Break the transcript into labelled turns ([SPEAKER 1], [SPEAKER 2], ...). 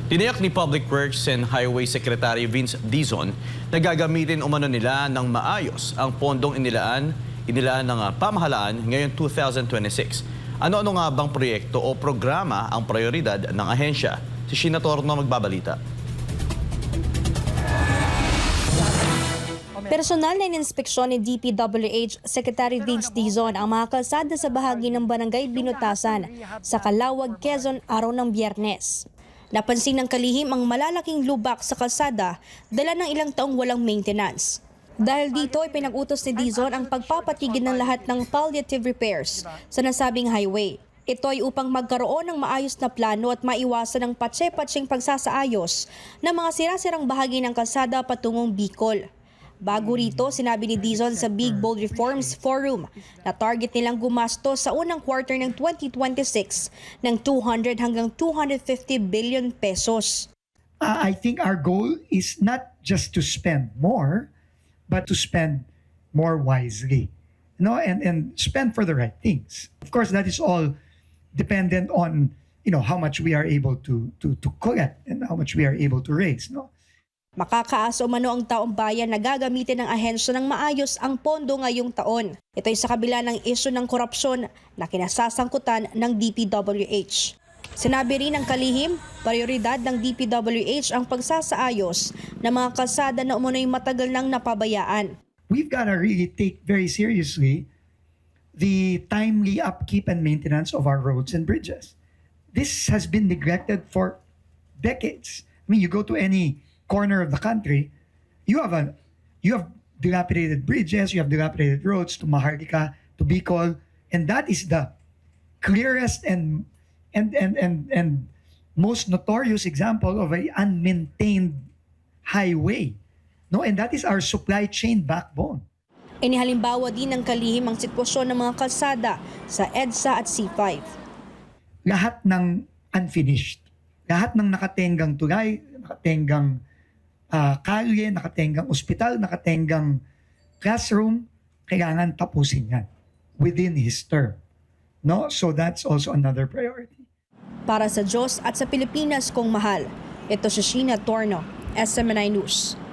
[SPEAKER 1] Tiniyak ni Public Works and Highway Secretary Vince Dizon na gagamitin umano nila ng maayos ang pondong inilaan ng pamahalaan ngayong 2026. Ano-ano nga bang proyekto o programa ang prioridad ng ahensya? Si Sheena Torno magbabalita.
[SPEAKER 2] Personal na ininspeksyon ni DPWH Secretary Vince Dizon ang mga kalsada sa bahagi ng Barangay Binutasan sa Calauag, Quezon araw ng Biyernes. Napansin ng kalihim ang malalaking lubak sa kalsada dala ng ilang taong walang maintenance. Dahil dito ay pinag-utos ni Dizon ang pagpapatigil ng lahat ng palliative repairs sa nasabing highway. Ito ay upang magkaroon ng maayos na plano at maiwasan ang patse-patseng pagsasaayos ng mga sirasirang bahagi ng kalsada patungong Bicol. Bago rito, sinabi ni Dizon sa Big Bold Reforms Forum na target nilang gumastos sa unang quarter ng 2026 ng 200 hanggang 250 billion pesos.
[SPEAKER 3] I think our goal is not just to spend more, but to spend more wisely, and spend for the right things. Of course, that is all dependent on how much we are able to collect and how much we are able to raise.
[SPEAKER 2] Makakaasa umano ang taong bayan na gagamitin ng ahensya ng maayos ang pondo ngayong taon. Ito ay sa kabila ng isyu ng korupsyon na kinasasangkutan ng DPWH. Sinabi rin ng kalihim, prioridad ng DPWH ang pagsasaayos ng mga kalsada na umano'y matagal nang napabayaan.
[SPEAKER 3] We've got to really take very seriously the timely upkeep and maintenance of our roads and bridges. This has been neglected for decades. I mean, you go to any corner of the country, you have dilapidated bridges, you have dilapidated roads to Maharlika, to Bicol, and that is the clearest and most notorious example of a unmaintained highway. And that is our supply chain backbone.
[SPEAKER 2] Inihalimbawa din ng kalihim ang sitwasyon ng mga kalsada sa EDSA at C5.
[SPEAKER 3] Lahat ng unfinished, lahat ng nakatenggang tulay, nakatenggang kalye, nakatenggang ospital, nakatenggang classroom, kailangan tapusin yan within his term. So that's also another priority.
[SPEAKER 2] Para sa Diyos at sa Pilipinas kong mahal, ito si Sheena Torno, SMNI News.